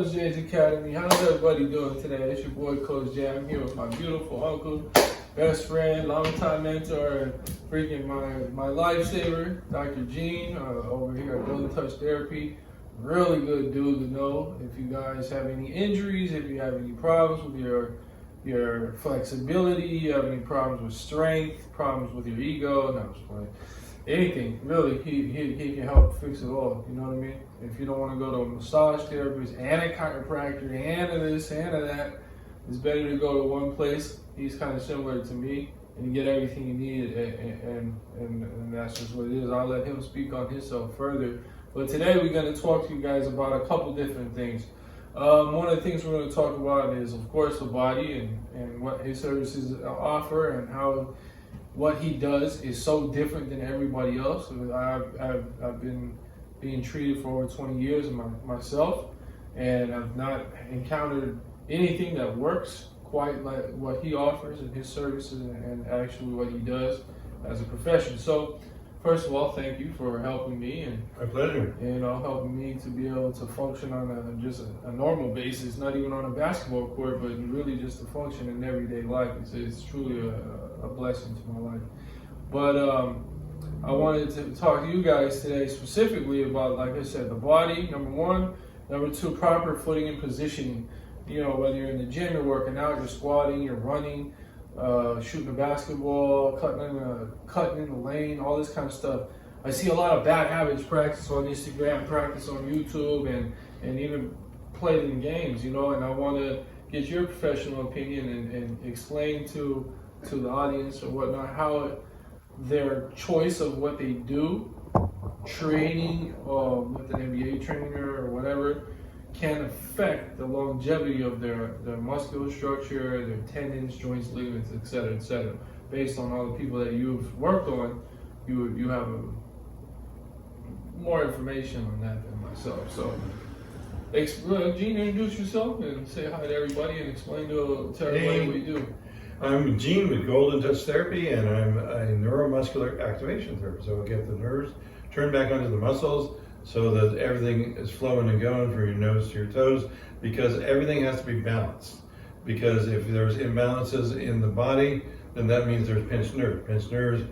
Coach J's Academy. How's everybody doing today? It's your boy Coach J. I'm here with my beautiful uncle, best friend, longtime mentor, and freaking my lifesaver, Dr. Gene, over here at Building Touch Therapy. Really good dude to know. If you guys have any injuries, if you have any problems with your flexibility, you have any problems with strength, problems with your ego, no, I'm just playing. Anything, really, he can help fix it all, you know what I mean? If you don't want to go to a massage therapist and a chiropractor and a this and a that, it's better to go to one place. He's kind of similar to me, and you get everything you need, and that's just what it is. I'll let him speak on himself further. But today we're going to talk to you guys about a couple different things. One of the things we're going to talk about is, of course, the body and what his services offer and how what he does is so different than everybody else. I've been being treated for over 20 years myself, and I've not encountered anything that works quite like what he offers and his services and actually what he does as a profession. So first of all, thank you for helping me and my pleasure. Helping me to be able to function on just a normal basis, not even on a basketball court, but really just to function in everyday life. It's truly a blessing to my life. But I wanted to talk to you guys today specifically about, like I said, the body, number one. Number two, proper footing and positioning. Whether you're in the gym, you're working out, you're squatting, you're running, shooting a basketball, cutting in the lane, all this kind of stuff. I see a lot of bad habits practice on Instagram, practice on YouTube, and even played in games, and I want to get your professional opinion and explain to the audience or whatnot how their choice of what they do, training with an NBA trainer or whatever, can affect the longevity of their muscular structure, their tendons, joints, ligaments, etc., etc. Based on all the people that you've worked on, you have more information on that than myself. So, Gene, introduce yourself and say hi to everybody and explain to everybody what you do. I'm Gene with Golden Touch Therapy, and I'm a neuromuscular activation therapist. So we'll get the nerves turned back onto the muscles so that everything is flowing and going from your nose to your toes, because everything has to be balanced. Because if there's imbalances in the body, then that means there's pinched nerves. Pinched nerves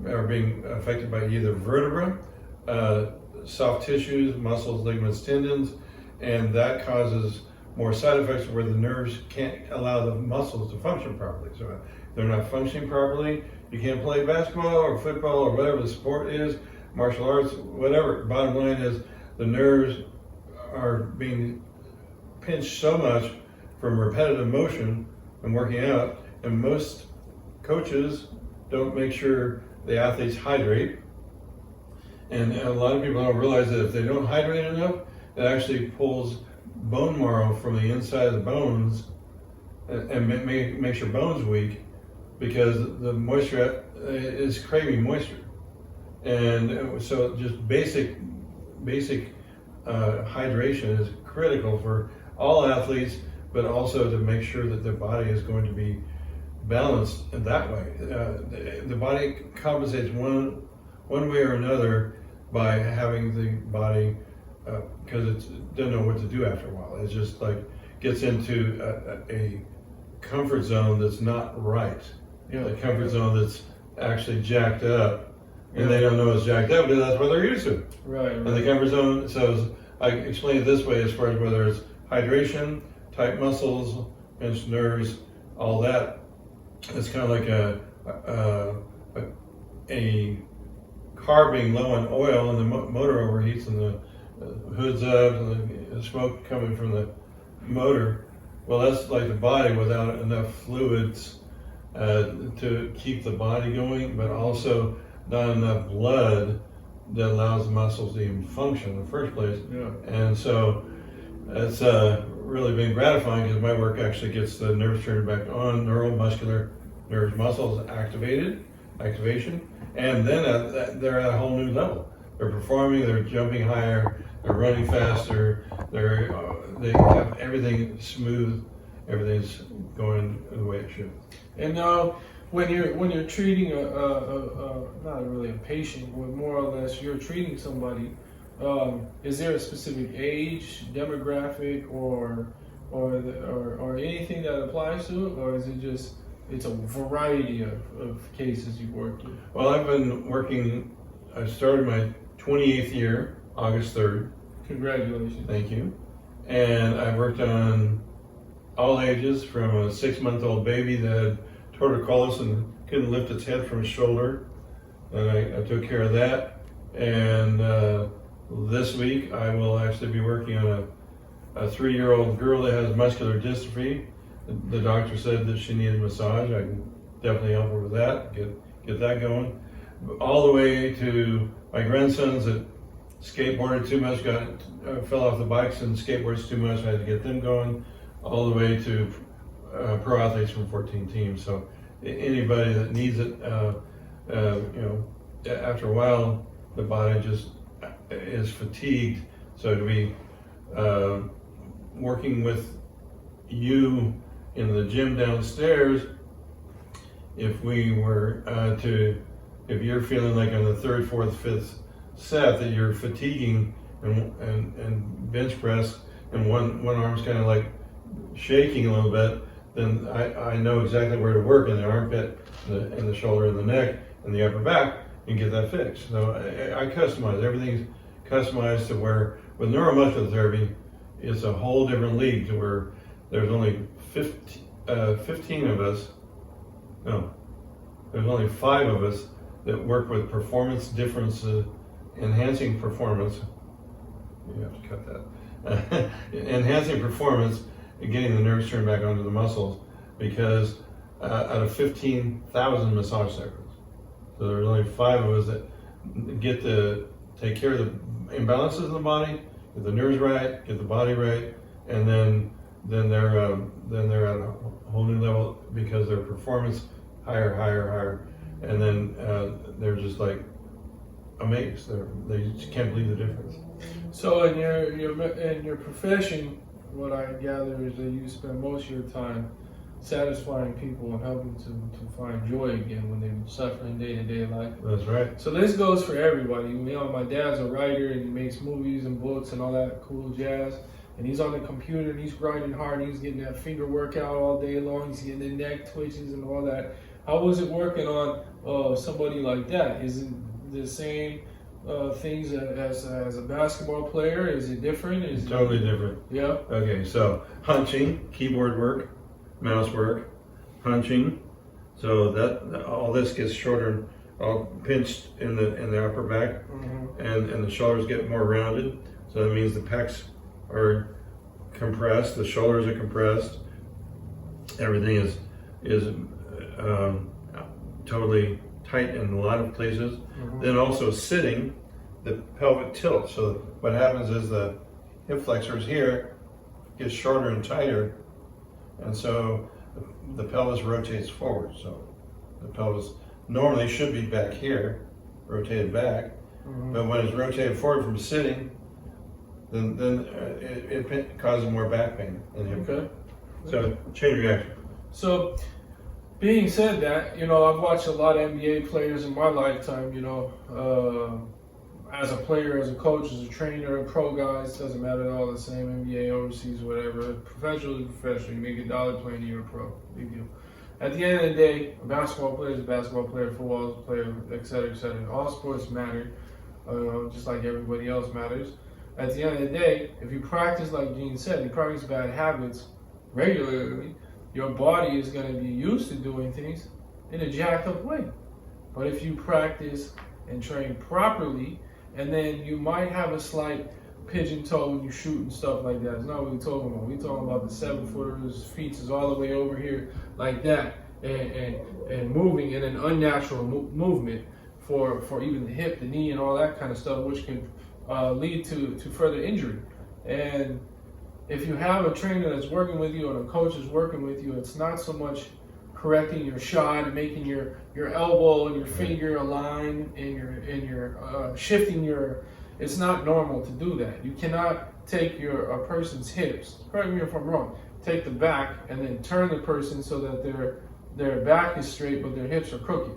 are being affected by either vertebra, soft tissues, muscles, ligaments, tendons, and that causes more side effects where the nerves can't allow the muscles to function properly. So if they're not functioning properly, you can't play basketball or football or whatever the sport is, martial arts, whatever. Bottom line is the nerves are being pinched so much from repetitive motion and working out, and most coaches don't make sure the athletes hydrate. And a lot of people don't realize that if they don't hydrate enough, it actually pulls bone marrow from the inside of the bones and makes your bones weak, because the moisture is craving moisture. And so just basic hydration is critical for all athletes, but also to make sure that the body is going to be balanced in that way. The body compensates one way or another by having the body, because it doesn't know what to do after a while. It's just like gets into a comfort zone that's not right. A comfort zone that's actually jacked up. And they don't know it's jacked up, but that's what they're used to. Right. And the comfort zone, so I explain it this way as far as whether it's hydration, tight muscles, pinched nerves, all that. It's kind of like a car being low on oil and the motor overheats and the hood's up and the smoke coming from the motor. Well, that's like the body without enough fluids to keep the body going, but also not enough blood that allows the muscles to even function in the first place. Yeah. And so it's really been gratifying, because my work actually gets the nerves turned back on, neuromuscular nerves, muscles activation, and then they're at a whole new level. They're performing, they're jumping higher, they're running faster, they have everything smooth, everything's going the way it should. And when you're treating not really a patient, but more or less you're treating somebody, Is there a specific age, demographic, or anything that applies to it, or is it just it's a variety of cases you've worked with? Well, I've been working. I started my 28th year, August 3rd. Congratulations. Thank you. And I worked on all ages, from a 6-month-old baby that had torticollis and couldn't lift its head from his shoulder. And I took care of that. And this week I will actually be working on a 3-year-old girl that has muscular dystrophy. The doctor said that she needed massage. I can definitely help her with that, get that going. All the way to my grandsons that skateboarded too much, fell off the bikes and skateboards too much. I had to get them going. All the way to pro athletes from 14 teams. So anybody that needs it, after a while, the body just is fatigued. So to be working with you in the gym downstairs, if you're feeling like on the 3rd, 4th, 5th set that you're fatiguing and bench press and one arm's kind of like shaking a little bit, then I know exactly where to work in the armpit, and the shoulder, and the neck, and the upper back, and get that fixed. So I customize. Everything's customized to where, with neuromuscular therapy, it's a whole different league, to where there's only 15 of us. No, there's only 5 of us that work with performance differences, enhancing performance. You have to cut that. Enhancing performance and getting the nerves turned back onto the muscles, because out of 15,000 massage therapists, so there's only 5 of us that get to take care of the imbalances in the body, get the nerves right, get the body right, and then they're at a whole new level, because their performance higher, and then they're just like amazed. They just can't believe the difference. So in your profession, what I gather is that you spend most of your time satisfying people and helping to find joy again when they're suffering day-to-day life. That's right. So this goes for everybody. My dad's a writer, and he makes movies and books and all that cool jazz. And he's on the computer and he's grinding hard and he's getting that finger workout all day long. He's getting the neck twitches and all that. How was it working on somebody like that? Is it the same things as a basketball player? Is it different? Is Totally different. Yeah. Okay, so hunching, keyboard work, mouse work, hunching. So that all this gets shorter, all pinched in the upper back, and the shoulders get more rounded. So that means the pecs are compressed, the shoulders are compressed. Everything is totally tight in a lot of places. Then also sitting, the pelvic tilt. So what happens is the hip flexors here get shorter and tighter, and so the pelvis rotates forward. So the pelvis normally should be back here, rotated back, but when it's rotated forward from sitting, then it causes more back pain than hip pain. So chain reaction. So, being said that, I've watched a lot of NBA players in my lifetime, as a player, as a coach, as a trainer, pro guys, doesn't matter, all the same, NBA, overseas, whatever. Professional is professional. You make $1 playing, you're a pro. Big deal. At the end of the day, a basketball player is a basketball player, football is a player, et cetera, et cetera. All sports matter, just like everybody else matters. At the end of the day, if you practice, like Gene said, you practice bad habits regularly, your body is going to be used to doing things in a jacked up way. But if you practice and train properly, and then you might have a slight pigeon toe when you shoot and stuff like that. That's not what we're talking about. We're talking about the 7-footers, feet is all the way over here like that, and moving in an unnatural movement for even the hip, the knee, and all that kind of stuff, which can lead to further injury. And if you have a trainer that's working with you and a coach is working with you, it's not so much correcting your shot and making your elbow and your finger align and your shifting your. It's not normal to do that. You cannot take a person's hips. Correct me if I'm wrong. Take the back and then turn the person so that their back is straight but their hips are crooked.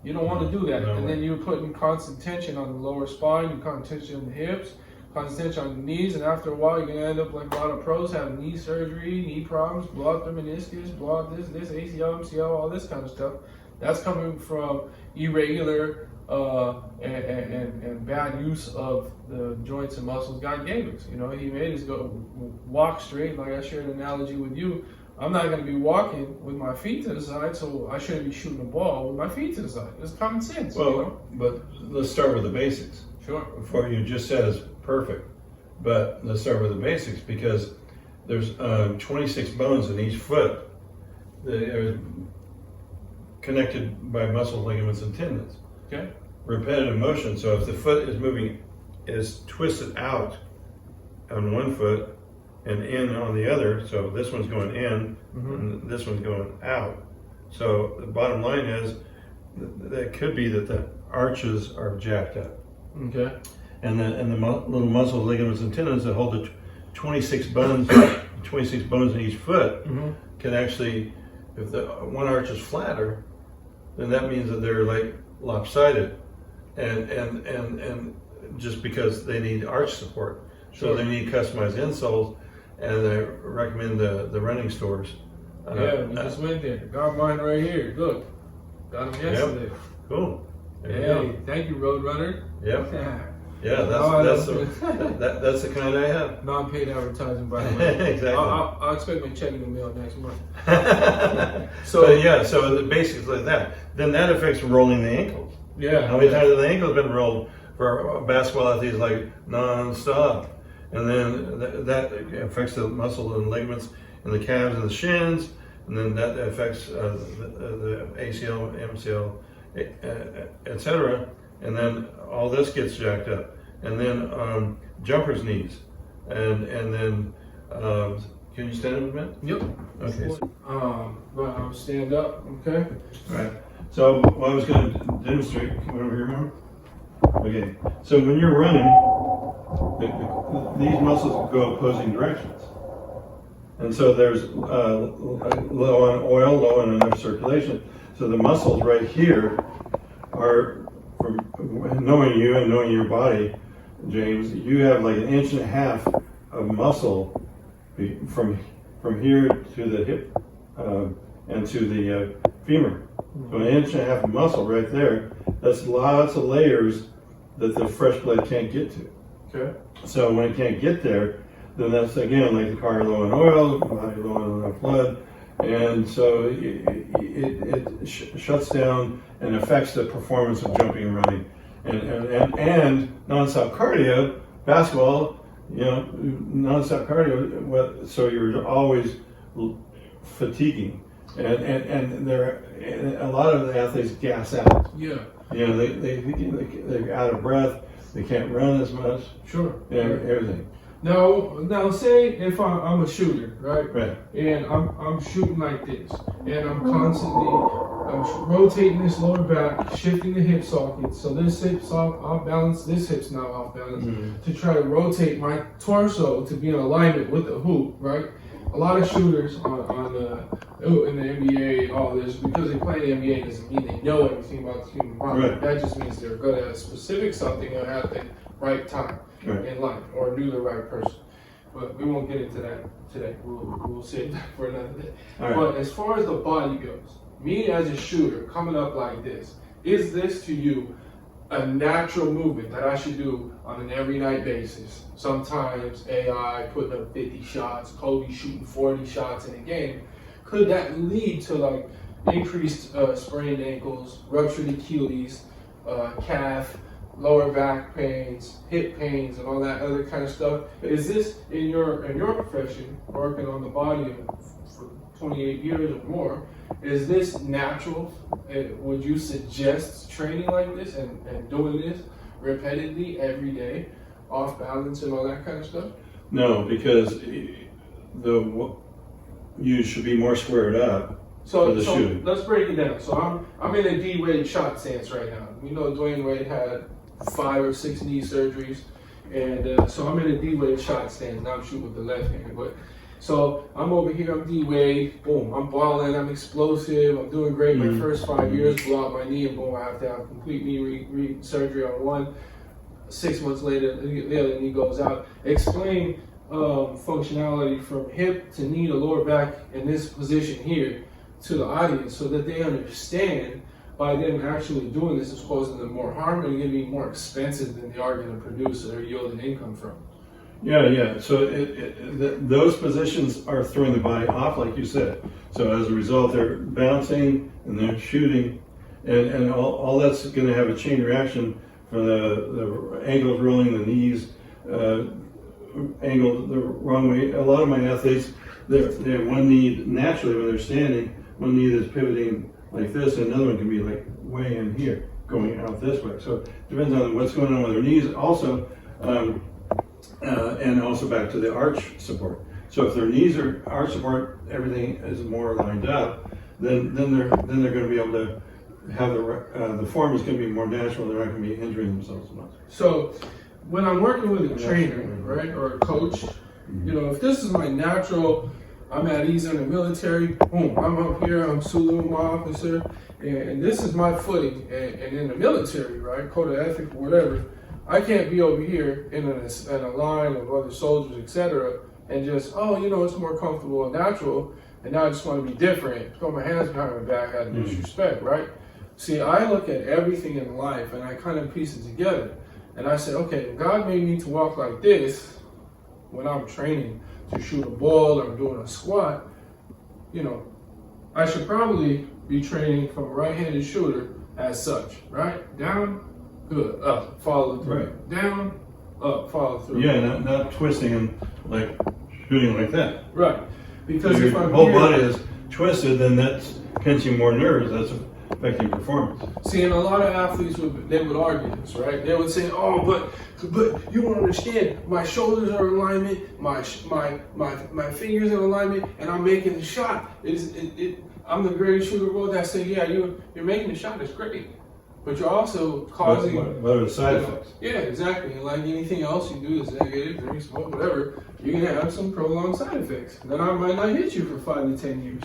You don't want to do that. No and way. then you're putting constant tension on the lower spine, you constant tension on the hips, constant tension on the knees, and after a while you're gonna end up like a lot of pros having knee surgery, knee problems, blow out their meniscus, blow out this, ACL, MCL, all this kind of stuff. That's coming from irregular and bad use of the joints and muscles God gave us. You know, He made us go walk straight. Like I shared an analogy with you, I'm not going to be walking with my feet to the side, so I shouldn't be shooting a ball with my feet to the side. It's common sense. Well, you know? but let's start with the basics. Sure. Before you just said is perfect, but let's start with the basics because there's 26 bones in each foot that are connected by muscles, ligaments, and tendons. Okay. Repetitive motion. So if the foot is twisted out on one foot and in on the other, so this one's going in and this one's going out. So the bottom line is that could be that the arches are jacked up. Okay. And the little muscles, ligaments, and tendons that hold the 26 bones, 26 bones in each foot can actually, if the one arch is flatter, then that means that they're like lopsided, and just because they need arch support, so they need customized insoles, and I recommend the running stores. Yeah, we just went there. Got mine right here. Look, got them yesterday. Yep. Cool. There you Hey, go. thank you, Roadrunner. Yep. Yeah, that's the kind I have. non-paid advertising, by the way. Exactly. I'll expect my check in the mail next month. So yeah, so the basics like that. Then that affects rolling the ankles. Yeah. How many times have the ankles been rolled for basketball athletes like non-stop? And then that affects the muscles and ligaments in the calves and the shins, and then that affects the ACL, MCL, etc. And then all this gets jacked up. And then jumper's knees, and then can you stand up a minute? Yep. Okay. But I'll stand up. Okay. All right. So what I was going to demonstrate, whatever you remember. Okay. So when you're running, these muscles go opposing directions, and so there's low on oil, low on enough circulation. So the muscles right here are, from knowing you and knowing your body, James, you have like 1.5 inches of muscle from here to the hip and to the femur. So 1.5 inches of muscle right there. That's lots of layers that the fresh blood can't get to. Okay. So when it can't get there, then that's again like the car low on oil, the body low on enough blood, and so it shuts down and affects the performance of jumping and running, and nonstop cardio, basketball, you know, nonstop cardio. So you're always fatiguing, and a lot of the athletes gas out. Yeah. You know, they're out of breath. They can't run as much. Sure. And everything. Now, say if I'm a shooter, right? Right. And I'm shooting like this, and I'm rotating this lower back, shifting the hip socket. So this hip's off balance, this hip's now off balance, to try to rotate my torso to be in alignment with the hoop, right? A lot of shooters in the NBA and all this, because they play in the NBA doesn't mean they know everything about the human body. Right. That just means they're good at a specific something and at the right time in life, or knew the right person. But we won't get into that today. We'll save that for another day. Right. But as far as the body goes, me as a shooter coming up like this, is this to you a natural movement that I should do on an every night basis? Sometimes AI putting up 50 shots, Kobe shooting 40 shots in a game. Could that lead to like increased sprained ankles, ruptured Achilles, calf, lower back pains, hip pains, and all that other kind of stuff? Is this in your profession, working on the body for 28 years or more? Is this natural? Would you suggest training like this and doing this repetitively every day, off balance and all that kind of stuff? No, because you should be more squared up for the shooting. Let's break it down. So I'm in a D-Wade shot stance right now. We know Dwayne Wade had 5 or 6 knee surgeries, and so I'm in a D-Wade shot stance. Now I'm shooting with the left hand, but So I'm over here, I'm D-Wade, boom, I'm balling, I'm explosive, I'm doing great my first 5 years, blow out my knee, and boom, I have to have complete knee surgery on one. 6 months later, the other knee goes out. Explain functionality from hip to knee to lower back in this position here to the audience so that they understand by them actually doing this is causing them more harm and going to be more expensive than they are going to produce or yield an income from. Yeah. So those positions are throwing the body off, like you said. So as a result, they're bouncing and they're shooting, and all that's going to have a chain reaction for the ankles rolling, the knees angled the wrong way. A lot of my athletes, they have one knee naturally when they're standing, one knee that's pivoting like this, and another one can be like way in here, going out this way. So it depends on what's going on with their knees. Also. And also back to the arch support. So if their knees are arch support, everything is more lined up. Then they're going to be able to have the form is going to be more natural. They're not going to be injuring themselves as much. So when I'm working with a trainer, right, or a coach, you know, if this is my natural, I'm at ease in the military. Boom, I'm up here. I'm saluting my officer, and this is my footing. And in the military, right, code of ethics, whatever. I can't be over here in a line of other soldiers, etc., and just, oh, you know, it's more comfortable and natural, and now I just want to be different. Throw my hands behind my back out of disrespect, right? See, I look at everything in life, and I kind of piece it together. And I say, okay, God made me to walk like this when I'm training to shoot a ball or I'm doing a squat. You know, I should probably be training from a right-handed shooter as such, right? Down, good, up, follow through. Right. Down, up, follow through. Yeah, not twisting and like shooting like that. Right. Because if if your I'm whole here, body is twisted, then that's catching more nerves. That's affecting performance. See, and a lot of athletes would argue this, right? They would say, "Oh, but you don't understand. My shoulders are in alignment, my fingers in alignment, and I'm making the shot. I'm the greatest shooter of all that." I say, "Yeah, you're making the shot. It's great, but you're also causing what are the side effects? Yeah, exactly. Like anything else you do is negative, drink, smoke, whatever. You're gonna have some prolonged side effects. Then I might not hit you for 5 to 10 years.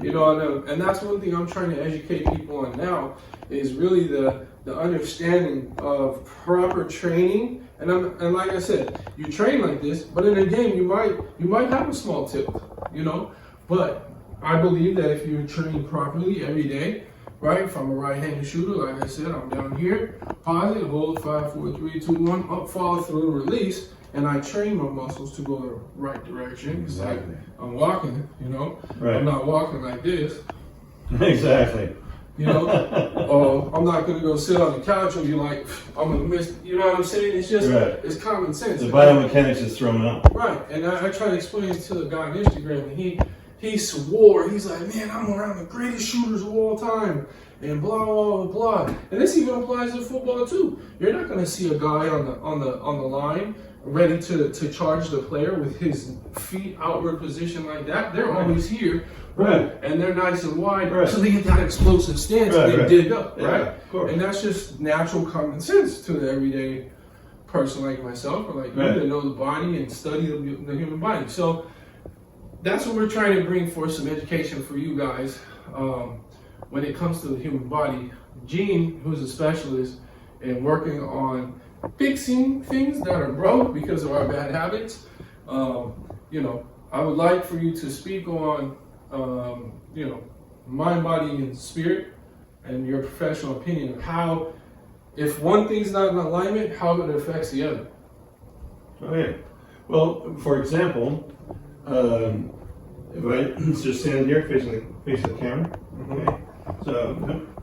You know, and that's one thing I'm trying to educate people on now is really the understanding of proper training. And like I said, you train like this, but in a game you might have a small tilt, you know. But I believe that if you train properly every day, right, from a right-handed shooter, like I said, I'm down here, positive, hold 5, 4, 3, 2, 1, up, follow through, release, and I train my muscles to go the right direction. Exactly. Like I'm walking, you know, Right. I'm not walking like this, Exactly. you know, or I'm not gonna go sit on the couch and be like, I'm gonna miss, you know what I'm saying? It's just, Right. it's common sense. The biomechanics is thrown out. Right, and I try to explain it to the guy on Instagram, and he swore, he's like, man, I'm around the greatest shooters of all time, and blah, blah, blah, blah. And this even applies to football too. You're not gonna see a guy on the line ready to charge the player with his feet outward position like that. They're always here, Right. and they're nice and wide, Right. so they get that explosive stance Right, and they right. dig up, Yeah, right? of course. And that's just natural common sense to the everyday person like myself, or like you, Right. that know the body and study the human body. So that's what we're trying to bring forth, some education for you guys when it comes to the human body. Gene, who's a specialist in working on fixing things that are broke because of our bad habits, you know, I would like for you to speak on, you know, mind, body, and spirit, and your professional opinion of how, if one thing's not in alignment, how it affects the other. Okay. Well, for example, if I just stand here facing the camera, okay. So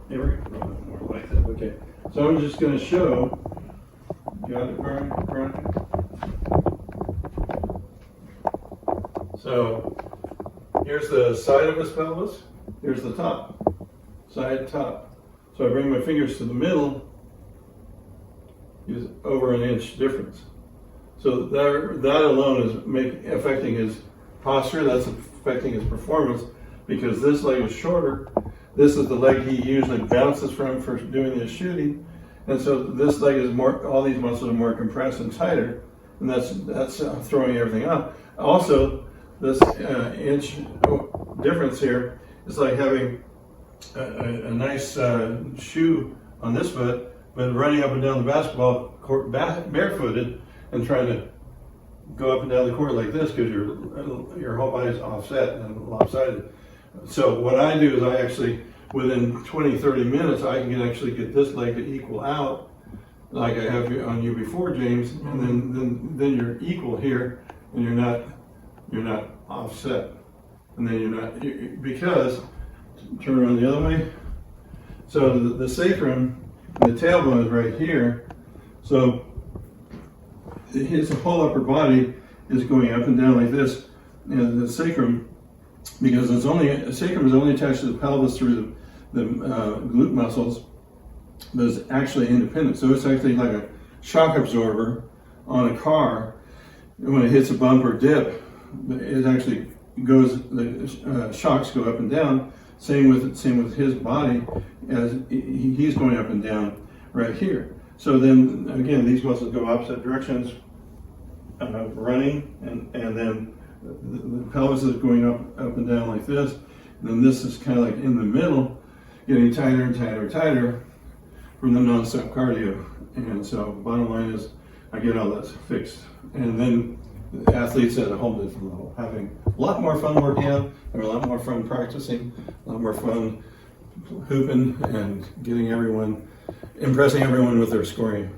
here we go. More like that. Okay. So I'm just going to show. Got it, Brian? So here's the side of his pelvis. Here's the top. Side, top. So I bring my fingers to the middle. Is over an inch difference. So that alone is affecting his posture. That's affecting his performance because this leg is shorter. This is the leg he usually bounces from for doing his shooting, and so this leg is more. All these muscles are more compressed and tighter, and that's throwing everything out. Also, this inch difference here is like having a nice shoe on this foot, but running up and down the basketball court barefooted and trying to go up and down the court like this because your whole body's offset and lopsided. So what I do is I actually, within 20, 30 minutes, I can actually get this leg to equal out like I have on you before, James, and then you're equal here, and you're not offset, and then you're not, because, turn around the other way. So the sacrum, the tailbone is right here, so his whole upper body is going up and down like this, and the sacrum, because sacrum is only attached to the pelvis through the glute muscles, but it's actually independent. So it's actually like a shock absorber on a car. When it hits a bump or dip, it actually goes, the shocks go up and down. Same with his body, as he's going up and down right here. So then again, these muscles go opposite directions, running, and then the pelvis is going up and down like this. And then this is kind of like in the middle, getting tighter and tighter and tighter from the non-stop cardio. And so bottom line is I get all that fixed. And then the athletes at a whole different level, having a lot more fun working out, having a lot more fun practicing, a lot more fun hooping and impressing everyone with their scoring.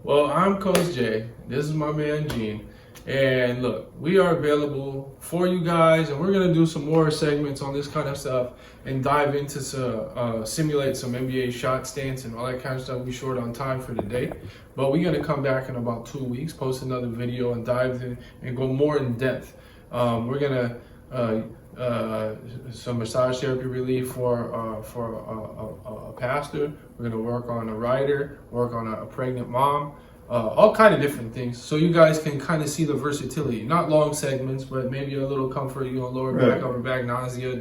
Well, I'm Coach J. This is my man Gene. And look, we are available for you guys, and we're going to do some more segments on this kind of stuff and dive into simulate some NBA shot stance and all that kind of stuff. We're short on time for today, but we're going to come back in about 2 weeks, post another video and dive in and go more in depth. We're going to some massage therapy relief for a pastor. We're going to work on a writer, work on a pregnant mom. All kind of different things, so you guys can kind of see the versatility. Not long segments, but maybe a little comfort, lower back, upper back, nausea,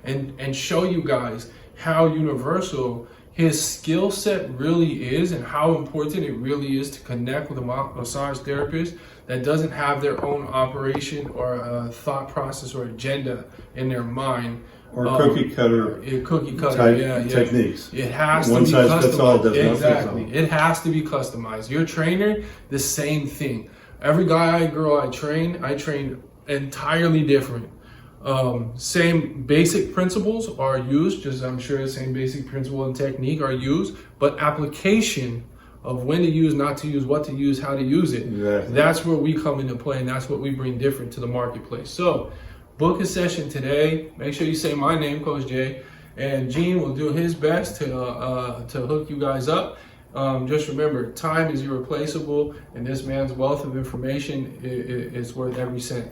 and show you guys how universal his skill set really is and how important it really is to connect with a massage therapist that doesn't have their own operation or thought process or agenda in their mind. Or cookie cutter type techniques. It has One to be size customized. fits all, does not fit Exactly. all. It has to be customized. Your trainer, the same thing. Every guy, girl I train entirely different. Same basic principles are used, just I'm sure the same basic principle and technique are used, but application of when to use, not to use, what to use, how to use it. Exactly. That's where we come into play, and that's what we bring different to the marketplace. So book a session today. Make sure you say my name, Coach J, and Gene will do his best to hook you guys up. Just remember, time is irreplaceable, and this man's wealth of information is worth every cent.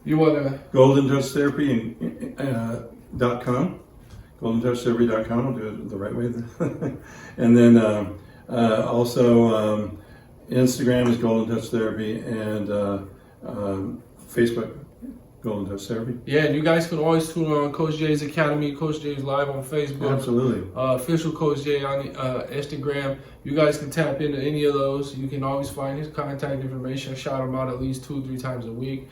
You want to GoldenTouchTherapy.com. GoldenTouchTherapy.com. I'll do it the right way. And then also Instagram is Golden Touch Therapy, and Facebook, Golden Touch Therapy. Yeah, and you guys can always tune on Coach J's Academy, Coach J's Live on Facebook. Absolutely. Official Coach J on Instagram. You guys can tap into any of those. You can always find his contact information. I shout him out at least 2-3 times a week.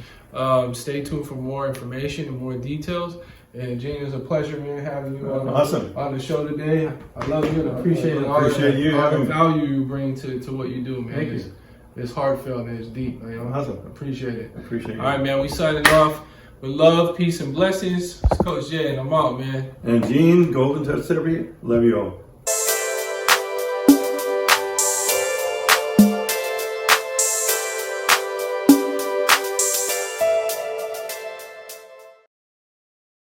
Stay tuned for more information and more details. And Gene, it's a pleasure, man, having you on the show today. I love you and appreciate all the value you bring to what you do, man. Thank you. It's heartfelt and it's deep, man. Awesome. Appreciate it. Appreciate it. All right, man. We signing off with love, peace, and blessings. It's Coach J, and I'm out, man. And Gene, Golden Touch Therapy. Love you all.